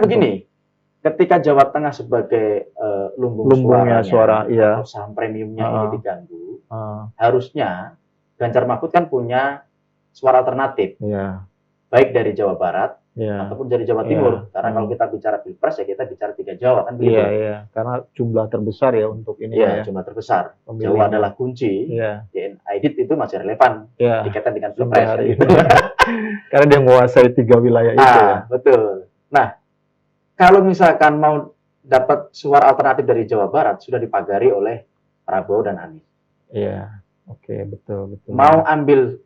begini, ketika Jawa Tengah sebagai lumbungnya suara, atau saham premiumnya ini diganggu, harusnya Ganjar Mahfud kan punya suara alternatif, baik dari Jawa Barat ataupun dari Jawa Timur. Karena kalau kita bicara pilpres ya kita bicara 3 Jawa kan begitu. Karena jumlah terbesar ya untuk ini. Jumlah terbesar. Jawa adalah kunci. Aidit itu masih relevan dikaitkan dengan pilpres. Karena dia menguasai 3 wilayah itu. Betul. Nah, kalau misalkan mau dapat suara alternatif dari Jawa Barat sudah dipagari oleh Prabowo dan Anies. Betul. Mau ambil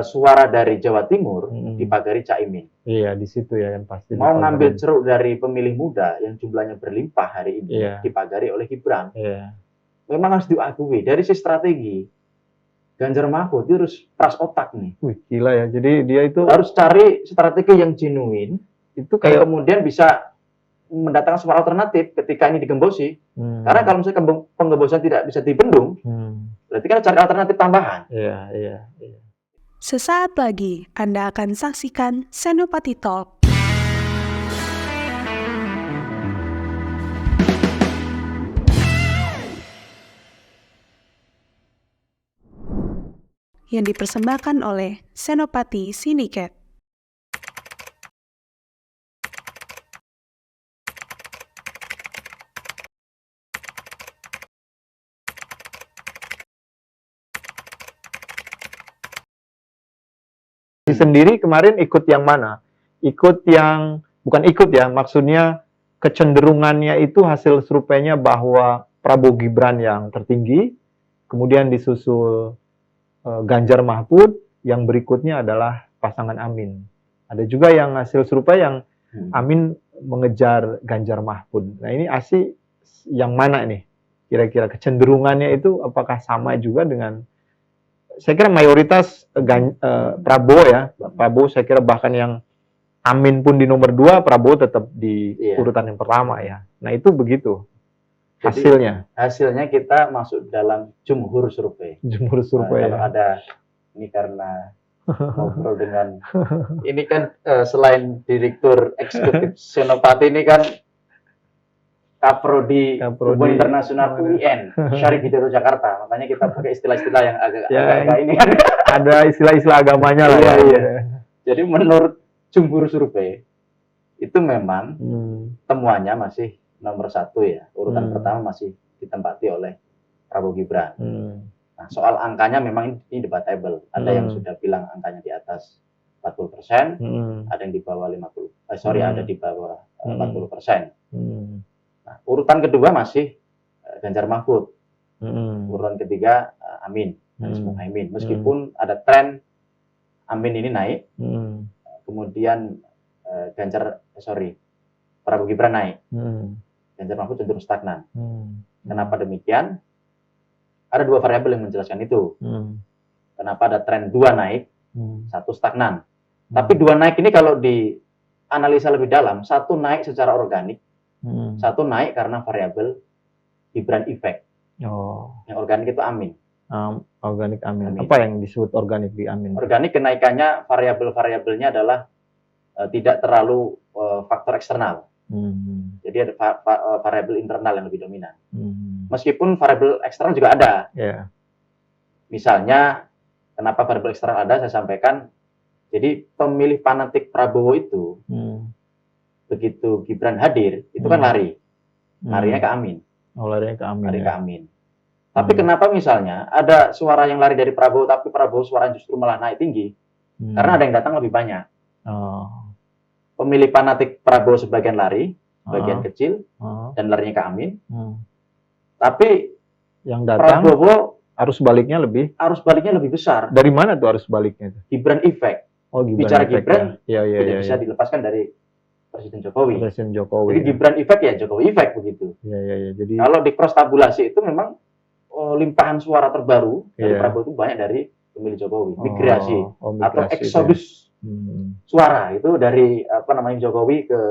suara dari Jawa Timur dipagari Caimin. Di situ ya yang pasti. Mau ngambil ceruk dari pemilih muda yang jumlahnya berlimpah hari ini dipagari oleh Gibran. Memang harus diakui dari sisi strategi Ganjar Mahfud dia harus peras otak nih. Gila ya. Jadi dia itu harus cari strategi yang genuine itu kayak kemudian bisa mendatangkan suara alternatif ketika ini digembosi. Karena kalau misalnya penggembosan tidak bisa dibendung, berarti kan cari alternatif tambahan. Sesaat lagi Anda akan saksikan Senopati Talk. Yang dipersembahkan oleh Senopati Syndicate. Sendiri kemarin ikut yang mana? Bukan ikut ya, maksudnya kecenderungannya itu hasil surveinya bahwa Prabowo Gibran yang tertinggi, kemudian disusul Ganjar Mahfud, yang berikutnya adalah pasangan Amin. Ada juga yang hasil survei yang Amin mengejar Ganjar Mahfud. Nah ini yang mana nih? Kira-kira kecenderungannya itu apakah sama juga dengan, saya kira mayoritas Prabowo ya. Prabowo saya kira bahkan yang Amin pun di nomor 2, Prabowo tetap di urutan yang pertama ya. Nah itu begitu hasilnya. Jadi, hasilnya kita masuk dalam jumhur survei. Kalau ada ini karena ngobrol dengan ini kan selain Direktur Eksekutif Senopati ini kan Kaprodi Hubungan Internasional UIN Syarif Hidayatullah Jakarta, makanya kita pakai istilah-istilah yang agak ini. Ada istilah-istilah agamanya lah ya. Jadi menurut jumhur survei itu memang temuannya masih nomor 1 ya, urutan pertama masih ditempati oleh Prabowo Gibran. Nah soal angkanya memang ini debatable. Ada yang sudah bilang angkanya di atas 40%, ada yang di bawah ada di bawah 40%. Nah, urutan kedua masih Ganjar Mahfud. Urutan ketiga Amin, Anies Muhaimin. Meskipun ada tren Amin ini naik, kemudian Prabowo Gibran naik, Ganjar Mahfud cenderung stagnan. Kenapa demikian? Ada 2 variabel yang menjelaskan itu. Kenapa ada tren 2 naik, 1 stagnan. Tapi 2 naik ini kalau dianalisa lebih dalam, 1 naik secara organik, 1 naik karena variabel Gibran effect. Yang organik itu Amin. Organik Amin. Apa yang disebut organik di Amin? Organik kenaikannya variabel-variabelnya adalah tidak terlalu faktor eksternal. Jadi ada variabel internal yang lebih dominan. Meskipun variabel eksternal juga ada. Misalnya, kenapa variabel eksternal ada? Saya sampaikan. Jadi pemilih fanatik Prabowo itu begitu Gibran hadir, itu kan larinya ke Amin. Larinya ke Amin. Lari ke Amin. Tapi kenapa misalnya ada suara yang lari dari Prabowo, tapi Prabowo suara justru malah naik tinggi? Karena ada yang datang lebih banyak. Pemilih fanatik Prabowo sebagian lari, sebagian kecil, dan larinya ke Amin. Tapi yang datang Prabowo arus baliknya lebih besar. Dari mana tuh arus baliknya? Gibran effect. Bicara Gibran, tidak bisa dilepaskan dari Presiden Jokowi. Jadi Gibran effect ya Jokowi effect begitu. Jadi kalau di cross tabulasi itu memang limpahan suara terbaru dari Prabowo itu banyak dari pemilih Jokowi, migrasi atau eksodus suara itu dari Jokowi ke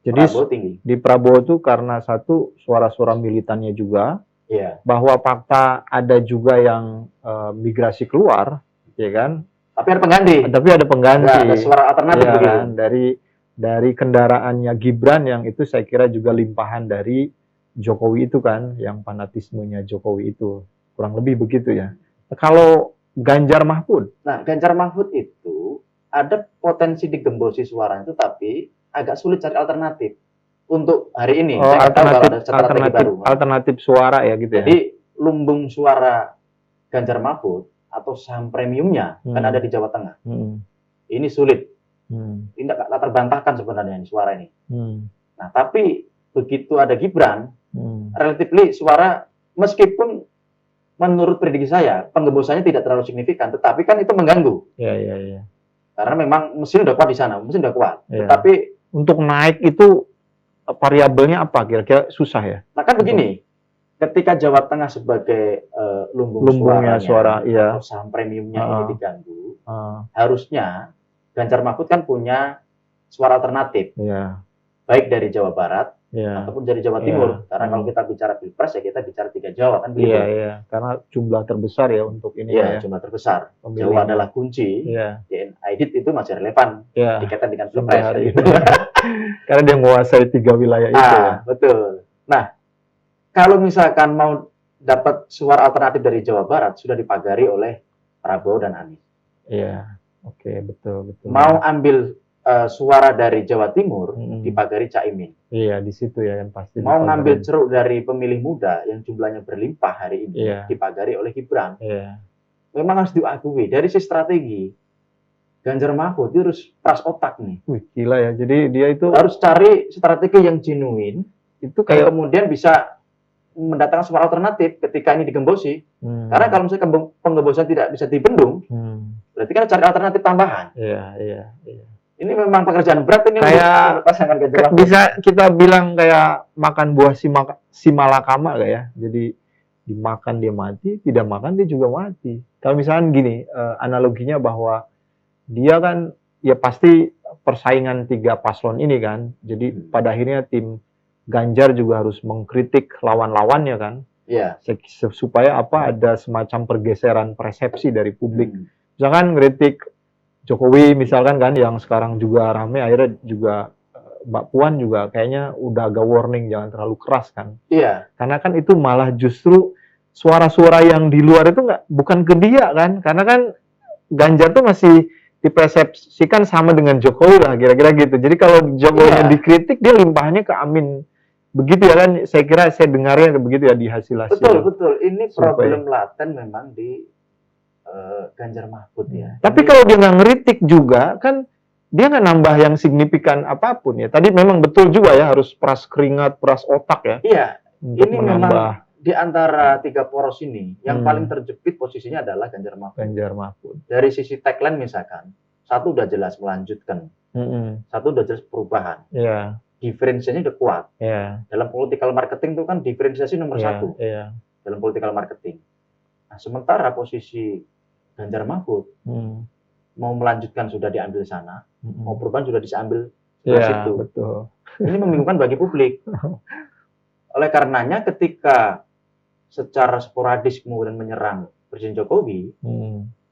jadi Prabowo tinggi. Di Prabowo itu karena satu suara-suara militannya juga, bahwa fakta ada juga yang migrasi keluar, ya kan? Tapi ada pengganti. Ada pengganti. Ada suara alternatif kan? Dari dari kendaraannya Gibran yang itu saya kira juga limpahan dari Jokowi itu kan, yang fanatismenya Jokowi itu. Kurang lebih begitu ya. Kalau Ganjar Mahfud, Nah, Ganjar Mahfud itu ada potensi digembosi suara itu, tapi agak sulit cari alternatif untuk hari ini. Saya nggak tahu kalau ada strategi baru. alternatif suara ya gitu ya. Jadi lumbung suara Ganjar Mahfud atau saham premiumnya kan ada di Jawa Tengah. Ini sulit. Ini tak terbantahkan sebenarnya ini suara ini. Nah, tapi begitu ada Gibran, relatively suara meskipun menurut prediksi saya penggembosannya tidak terlalu signifikan, tetapi kan itu mengganggu. Iya. Karena memang mesin udah kuat di sana, mesin udah kuat. Ya. Tetapi untuk naik itu variabelnya apa kira-kira susah ya? Nah kan begini, ketika Jawa Tengah sebagai lumbungnya suara, iya. atau saham premiumnya ini diganggu, harusnya Ganjar Mahfud kan punya suara alternatif, baik dari Jawa Barat ataupun dari Jawa Timur. Karena kalau kita bicara pilpres ya kita bicara 3 Jawa kan begitu. Iya. Karena jumlah terbesar ya untuk ini. Iya, jumlah terbesar. Jawa adalah kunci. Edit itu masih relevan dikaitkan dengan pilpres. Gitu. Karena dia menguasai 3 wilayah itu. Betul. Nah, kalau misalkan mau dapat suara alternatif dari Jawa Barat sudah dipagari oleh Prabowo dan Anies. Iya. Oke, betul. Mau ambil suara dari Jawa Timur dipagari Caimin. Iya, di situ ya yang pasti. Mau ngambil ceruk dari pemilih muda yang jumlahnya berlimpah hari ini dipagari oleh Gibran. Memang harus diakui dari sisi strategi Ganjar Mahfud itu harus pras otak nih. Wih, gila ya. Jadi dia itu harus cari strategi yang genuine itu kayak kemudian bisa mendatangkan suara alternatif ketika ini digembosi. Karena kalau misalnya penggembosan tidak bisa dibendung, berarti kan cari alternatif tambahan. Iya. Ini memang pekerjaan berat ini kayak pasangan Ganjar Mahfud. Bisa kita bilang kayak makan buah si malakama kayak ya. Jadi dimakan dia mati, tidak makan dia juga mati. Kalau misalnya gini, analoginya bahwa dia kan ya pasti persaingan 3 paslon ini kan. Jadi pada akhirnya tim Ganjar juga harus mengkritik lawan-lawannya kan. Iya. Supaya ada semacam pergeseran persepsi dari publik. Misalkan kritik Jokowi misalkan kan yang sekarang juga rame, akhirnya juga Mbak Puan juga kayaknya udah agak warning jangan terlalu keras kan. Iya. Karena kan itu malah justru suara-suara yang di luar itu bukan ke dia kan. Karena kan Ganjar tuh masih dipersepsikan sama dengan Jokowi lah kira-kira gitu. Jadi kalau Jokowi dikritik dia limpahnya ke Amin. Begitu ya kan, saya kira saya dengarnya begitu ya di hasil-hasil. Betul. Ini problem laten memang di Ganjar Mahfud ya. Tapi kalau dia nggak ngeritik juga, kan dia nggak nambah yang signifikan apapun ya. Tadi memang betul juga ya, harus peras keringat, peras otak ya. Iya, ini menambah. memang di antara 3 poros ini, yang paling terjepit posisinya adalah Ganjar Mahfud. Dari sisi tagline misalkan, satu udah jelas melanjutkan, satu udah jelas perubahan. Diferensiasinya udah kuat. Dalam political marketing itu kan diferensiasi nomor 1 dalam political marketing. Nah, sementara posisi Ganjar Mahfud mau melanjutkan sudah diambil sana, mau perubahan sudah diambil situ. Betul. Ini membingungkan bagi publik. Oleh karenanya ketika secara sporadis kemudian menyerang Presiden Jokowi,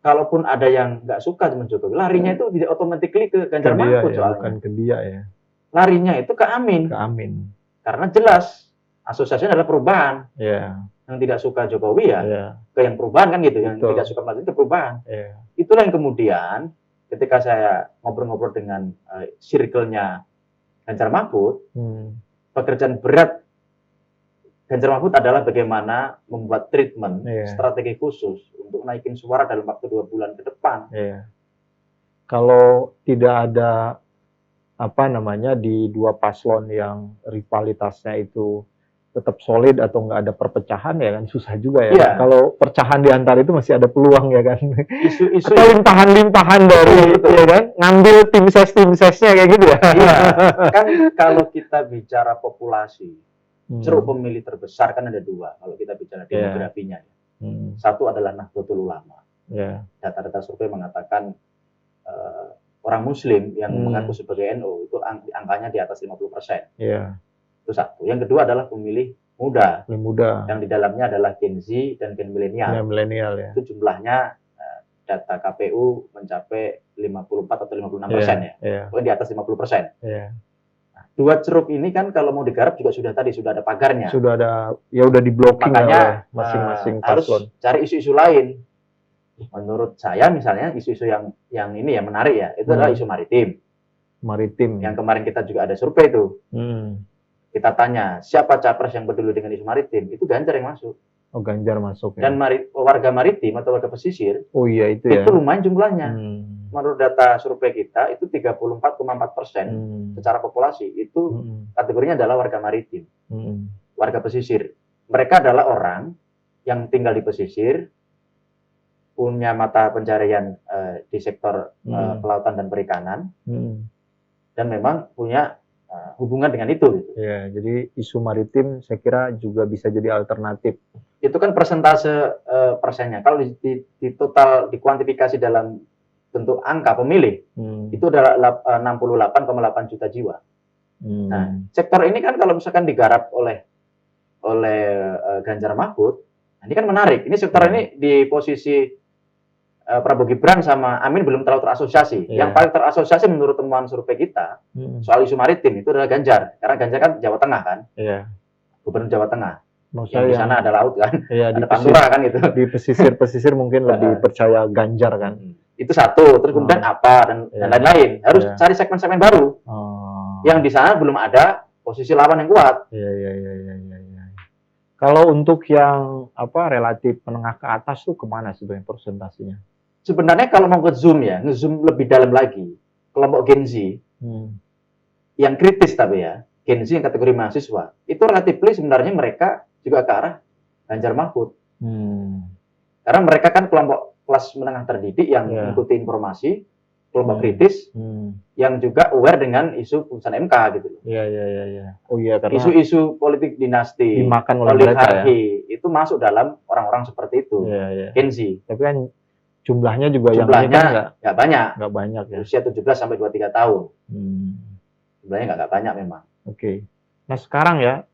kalaupun ada yang nggak suka dengan Jokowi, larinya itu tidak automatically ke Ganjar Mahfud soalnya. Bukan ke dia ya. Larinya itu ke Amin. Karena jelas asosiasinya adalah perubahan. Yang tidak suka Jokowi ke yang perubahan kan gitu, yang tidak suka melanjutkan ke perubahan. Itulah yang kemudian ketika saya ngobrol-ngobrol dengan circle-nya Ganjar Mahfud, pekerjaan berat Ganjar Mahfud adalah bagaimana membuat treatment strategi khusus untuk naikin suara dalam waktu 2 bulan ke depan. Kalau tidak ada di 2 paslon yang rivalitasnya itu tetap solid atau nggak ada perpecahan ya kan susah juga ya. Kalau perpecahan di antara itu masih ada peluang ya kan. Isu-isu atau limpahan-limpahan dari ya kan ngambil tim sesnya kayak gitu ya. Kan kalau kita bicara populasi, ceruk pemilih terbesar kan ada 2 kalau kita bicara demografinya. Satu adalah Nahdlatul Ulama. Data-data survei mengatakan orang Muslim yang mengaku sebagai NU itu angkanya di atas 50%. Itu satu. Yang kedua adalah pemilih muda. Yang di dalamnya adalah Gen Z dan Gen milenial. Milenial ya. Itu jumlahnya data KPU mencapai 54 atau 56% ya. Pokoknya di atas 50%. Nah, dua ceruk ini kan kalau mau digarap juga sudah ada pagarnya. Sudah ada, ya udah di blocking makanya masing-masing harus paslon. cari isu-isu lain. Menurut saya misalnya isu-isu yang ini ya menarik ya, itu adalah isu maritim. Yang kemarin kita juga ada survei itu. Kita tanya, siapa capres yang peduli dengan isu maritim? Itu Ganjar yang masuk. Oh, Ganjar masuk ya. Dan warga maritim atau warga pesisir, oh iya itu ya. Itu lumayan jumlahnya. Menurut data survei kita, itu 34,4% secara populasi. Itu kategorinya adalah warga maritim. Warga pesisir. Mereka adalah orang yang tinggal di pesisir, punya mata pencarian di sektor kelautan dan perikanan, dan memang punya hubungan dengan itu. Gitu. Ya, jadi isu maritim saya kira juga bisa jadi alternatif. Itu kan persentase persennya. Kalau di total dikuantifikasi dalam bentuk angka pemilih, itu adalah 68,8 juta jiwa. Nah, sektor ini kan kalau misalkan digarap oleh Ganjar Mahfud, ini kan menarik. Ini sektor ini di posisi Prabowo Gibran sama Amin belum terlalu terasosiasi. Yang paling terasosiasi menurut temuan survei kita soal isu maritim itu adalah Ganjar. Karena Ganjar kan Jawa Tengah kan, Gubernur Jawa Tengah. Yang di sana ada laut kan, ada Pantura kan gitu. Di pesisir mungkin lebih percaya Ganjar kan. Itu satu. Terus kemudian apa dan lain-lain. Harus cari segmen-segmen baru. Yang di sana belum ada posisi lawan yang kuat. Kalau untuk yang relatif menengah ke atas tuh kemana sebenarnya persentasenya? Sebenarnya kalau mau nge-zoom lebih dalam lagi, kelompok Gen Z, yang kritis tapi ya, Gen Z yang kategori mahasiswa, itu relatif sebenarnya mereka juga ke arah Ganjar Mahfud. Karena mereka kan kelompok kelas menengah terdidik yang mengikuti informasi, kelompok kritis, yang juga aware dengan isu putusan MK gitu loh. Oh iya, karena isu-isu politik dinasti, dimakan oleh mereka ya. Itu masuk dalam orang-orang seperti itu, Gen Z. Tapi kan jumlahnya juga jumlahnya nggak banyak. Nggak banyak ya. Usia 17 sampai 23 tahun. Jumlahnya nggak banyak memang. Oke. Nah sekarang ya,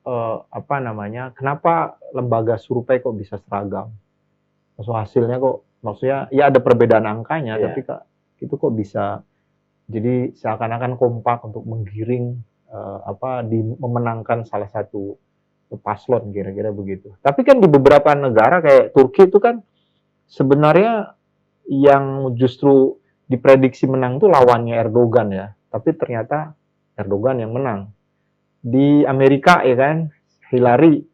kenapa lembaga survei kok bisa seragam? Hasilnya kok, maksudnya ya ada perbedaan angkanya, tapi itu kok bisa jadi seakan-akan kompak untuk menggiring memenangkan salah satu paslon kira-kira begitu. Tapi kan di beberapa negara kayak Turki itu kan sebenarnya yang justru diprediksi menang itu lawannya Erdogan ya, tapi ternyata Erdogan yang menang. Di Amerika ya kan Hillary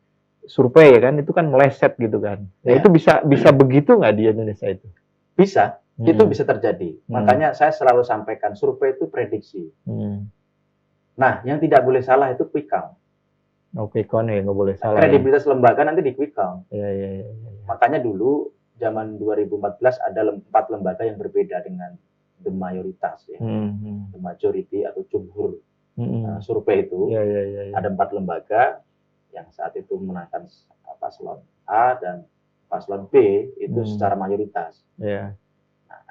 survei ya kan itu kan meleset gitu kan. Itu bisa begitu nggak di Indonesia itu? Bisa. Itu bisa terjadi. Makanya saya selalu sampaikan survei itu prediksi. Nah, yang tidak boleh salah itu quick count. Quick count ya, nggak boleh salah. Kredibilitas lembaga nanti di quick count. Makanya dulu zaman 2014 ada 4 lembaga yang berbeda dengan the mayoritas ya. The majority atau jumhur survei itu. Ada 4 lembaga yang saat itu memenangkan paslon A dan paslon B itu secara mayoritas. Nah,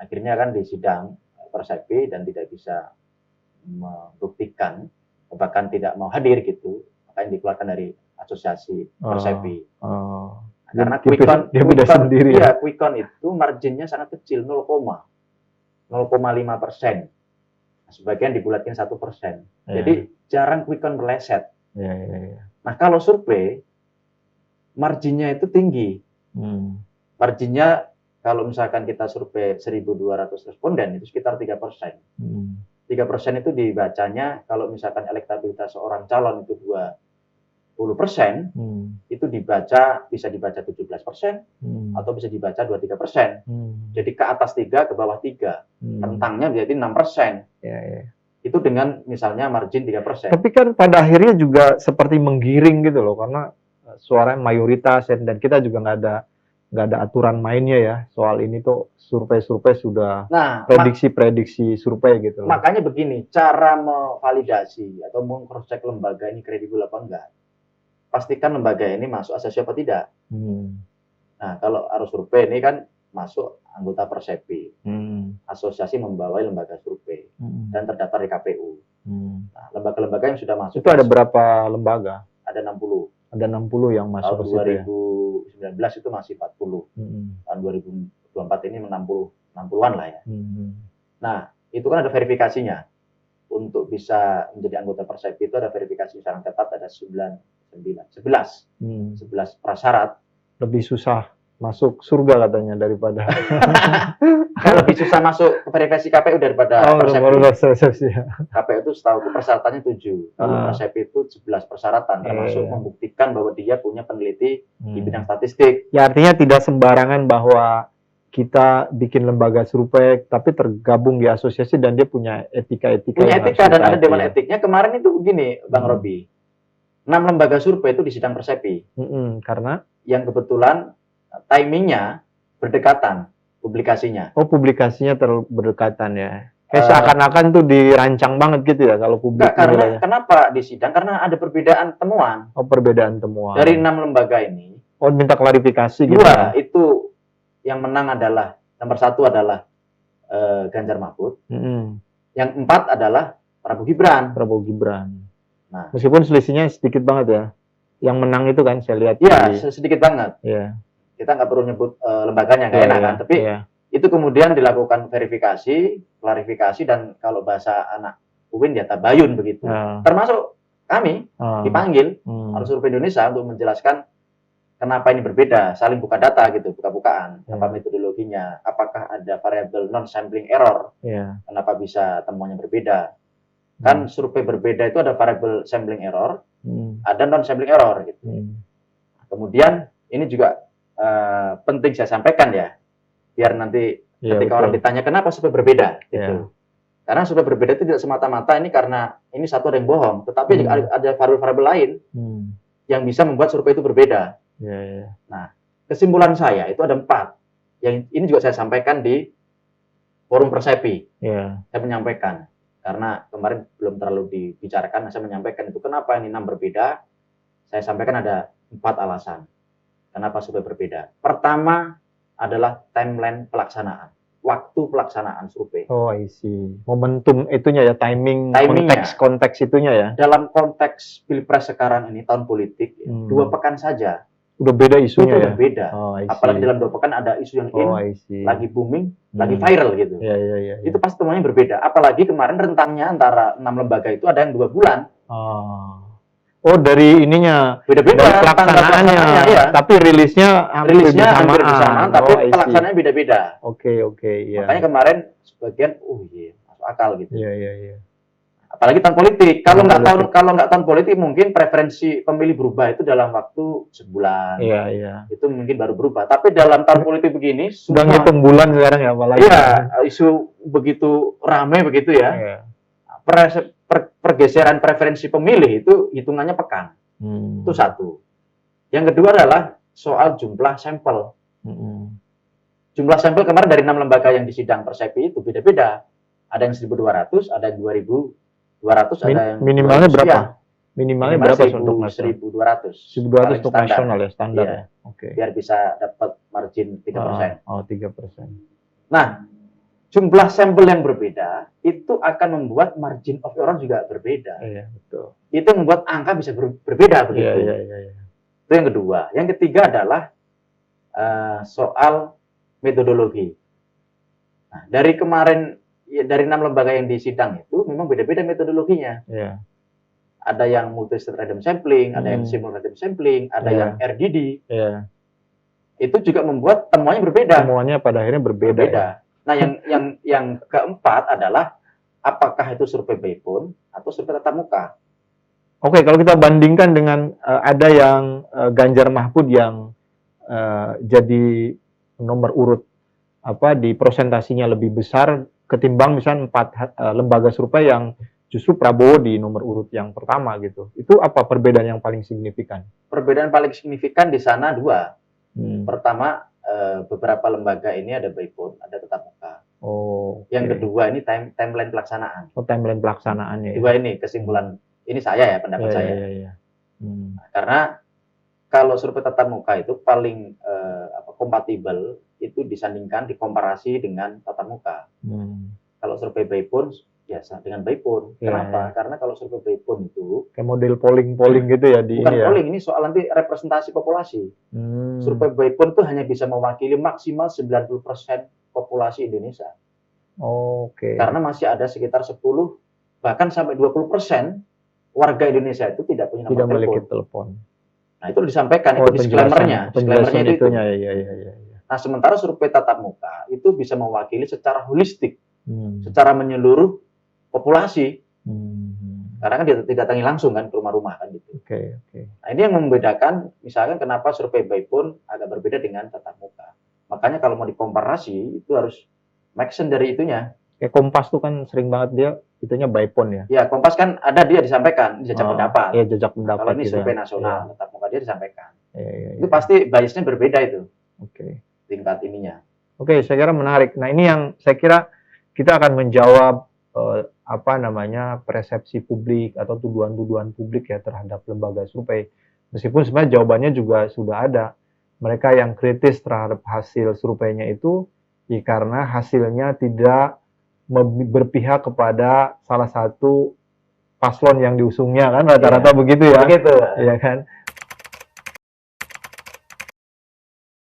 akhirnya kan di sidang Persepi dan tidak bisa membuktikan, bahkan tidak mau hadir gitu, makanya dikeluarkan dari asosiasi Persepi. Karena quick count itu marginnya sangat kecil, 0,5%. Sebagian dibulatkan 1%. Jadi jarang quick count meleset. Nah kalau survei marginnya itu tinggi. Marginnya kalau misalkan kita survei 1.200 responden itu sekitar 3%. 3% itu dibacanya kalau misalkan elektabilitas seorang calon itu 20%, itu bisa dibaca 17%, atau bisa dibaca 23%. Jadi ke atas 3, ke bawah 3. Rentangnya menjadi 6%. Itu dengan misalnya margin 3%. Tapi kan pada akhirnya juga seperti menggiring gitu loh, karena suara mayoritas dan kita juga nggak ada aturan mainnya ya soal ini tuh survei-survei sudah prediksi survei gitu loh. Makanya begini, cara memvalidasi atau meng-cross-check lembaga ini kredibel apa enggak, pastikan lembaga ini masuk asasi apa tidak. Nah kalau harus survei ini kan masuk anggota Persepi, asosiasi membawai lembaga survei dan terdaftar di KPU. Nah, lembaga-lembaga yang sudah masuk itu ada berapa lembaga? Ada 60. Ada 60 yang masuk tahun 2019 itu masih 40. Tahun 2024 ini 60 60-an lah ya. Nah, itu kan ada verifikasinya. Untuk bisa menjadi anggota Persepi itu ada verifikasi syarat ketat, ada 11 prasyarat. Lebih susah masuk surga katanya daripada Lebih susah masuk ke verifikasi KPU daripada Persepi. KPU itu setahu persyaratannya 7. Kalau Persepi itu 11 persyaratan, termasuk membuktikan bahwa dia punya peneliti di bidang statistik. Ya, artinya tidak sembarangan bahwa kita bikin lembaga survei tapi tergabung di asosiasi dan dia punya etika-etika. Punya etika dan ada dewan etiknya. Kemarin itu begini, Bang Robi. 6 lembaga survei itu di sidang Persepi. Karena yang kebetulan timingnya berdekatan publikasinya. Oh, publikasinya berdekatan ya. Kayak seakan-akan tuh dirancang banget gitu ya kalau publik. Karena kenapa di sidang? Karena ada perbedaan temuan. Oh, perbedaan temuan. Dari 6 lembaga ini. Oh, minta klarifikasi gitu. 2 itu yang menang adalah nomor 1 adalah Ganjar Mahfud. Yang 4 adalah Prabowo Gibran. Nah, meskipun selisihnya sedikit banget ya. Yang menang itu kan saya lihat. Iya, sedikit banget. Iya. Kita nggak perlu nyebut lembaganya, nggak enak kan. Tapi itu kemudian dilakukan verifikasi, klarifikasi, dan kalau bahasa anak UIN ya tabayun begitu. Termasuk kami dipanggil oleh Survei Indonesia untuk menjelaskan kenapa ini berbeda, saling buka data gitu, buka-bukaan, apa metodologinya, apakah ada variabel non-sampling error, kenapa bisa temuannya berbeda. Kan survei berbeda itu ada variabel sampling error, ada non-sampling error gitu. Kemudian ini juga penting saya sampaikan ya, biar nanti ketika orang ditanya kenapa survei berbeda gitu. Karena survei berbeda itu tidak semata-mata ini karena ini satu ada yang bohong, tetapi juga ada variabel-variabel lain yang bisa membuat survei itu berbeda. Nah, kesimpulan saya itu ada 4. Yang ini juga saya sampaikan di forum Persepi. Saya menyampaikan karena kemarin belum terlalu dibicarakan. Saya menyampaikan itu kenapa ini 6 berbeda. Saya sampaikan ada 4 alasan kenapa survei berbeda. Pertama adalah timeline pelaksanaan, waktu pelaksanaan survei. Oh, I see. Momentum itunya ya, timing konteks itunya ya. Dalam konteks Pilpres sekarang ini tahun politik 2 pekan saja. Udah beda isunya ya? Udah beda. Apalagi dalam 2 pekan ada isu yang lagi booming, lagi viral gitu. Itu pasti semuanya berbeda. Apalagi kemarin rentangnya antara 6 lembaga itu ada yang 2 bulan. Oh, dari ininya beda-beda pelaksanaannya, tapi rilisnya hampir bersamaan, tapi pelaksanaannya beda-beda. Oke, Makanya kemarin sebagian, masuk akal gitu. Iya. Apalagi tahun politik. Kalau nggak tahun politik, mungkin preferensi pemilih berubah itu dalam waktu sebulan. Iya. Itu mungkin baru berubah. Tapi dalam tahun politik begini, sudah ngitung bulan sekarang ya, apalagi. Iya, isu begitu ramai begitu ya. Pergeseran preferensi pemilih itu hitungannya pekan. Itu 1. Yang kedua adalah soal jumlah sampel. Jumlah sampel kemarin dari 6 lembaga yang disidang Persepi itu beda-beda. Ada yang 1.200, ada yang 2.200, ada yang minimalnya berapa? Minimalnya berapa 1.200. 1.200 untuk nasional ya, standar ya. Oke. Biar bisa dapat margin 3%. 3%. Nah, jumlah sampel yang berbeda itu akan membuat margin of error juga berbeda. Iya, betul. Itu membuat angka bisa berbeda begitu. Iya. Itu yang kedua. Yang ketiga adalah soal metodologi. Nah, dari kemarin dari 6 lembaga yang disidang itu memang beda-beda metodologinya. Ada yang multi-state random sampling, ada yang simple random sampling, ada yang RDD. Itu juga membuat temuannya berbeda. Temuannya pada akhirnya berbeda. Ya? Nah, yang keempat adalah apakah itu survei by phone atau survei tatap muka. Oke, kalau kita bandingkan dengan ada yang Ganjar Mahfud yang jadi nomor urut di presentasinya lebih besar ketimbang misalnya 4 lembaga survei yang justru Prabowo di nomor urut yang pertama gitu. Itu apa perbedaan yang paling signifikan? Perbedaan paling signifikan di sana 2. Pertama, beberapa lembaga ini ada by phone, ada tatap muka. Yang kedua ini timeline pelaksanaan. Timeline pelaksanaannya. Dua ini kesimpulan. Ini saya ya, pendapat saya. Karena kalau survei tatap muka itu paling kompatibel itu disandingkan, dikomparasi dengan tatap muka. Kalau survei by phone biasa dengan Baipun. Iya, Kenapa? Karena kalau survei Baipun itu Kayak model polling gitu ya di bukan ini ya. polling, ini soal nanti representasi populasi. Survei Baipun itu hanya bisa mewakili maksimal 90% populasi Indonesia. Oke. Karena masih ada sekitar 10 bahkan sampai 20% warga Indonesia itu tidak punya Tidak nomor memiliki telepon. telepon. Nah, itu disampaikan Oh, itu disclaimer-nya. penjelasan Disclaimer-nya itu. itunya ya. Nah, sementara survei tatap muka itu bisa mewakili secara holistik, Hmm. secara menyeluruh populasi. Hmm. Karena kan didatangi langsung kan ke rumah-rumah kan gitu. Oke. Nah, ini yang membedakan misalkan kenapa survei Baipun agak berbeda dengan tatap muka. Makanya kalau mau dikomparasi itu harus make sense dari itunya. Kayak Kompas tuh kan sering banget dia itunya Baipun ya. Ya, Kompas kan ada dia disampaikan jejak pendapat. Iya, jejak Nah, pendapat. kalau ini gitu survei ya. nasional tatap muka dia disampaikan. Iya. Itu pasti biasnya berbeda itu Oke. tingkat ininya. Oke, saya kira menarik. Nah, ini yang saya kira kita akan menjawab persepsi publik atau tuduhan-tuduhan publik ya terhadap lembaga survei. Meskipun sebenarnya jawabannya juga sudah ada. Mereka yang kritis terhadap hasil surveinya itu ya karena hasilnya tidak berpihak kepada salah satu paslon yang diusungnya kan rata-rata begitu ya. Begitu. Ya kan.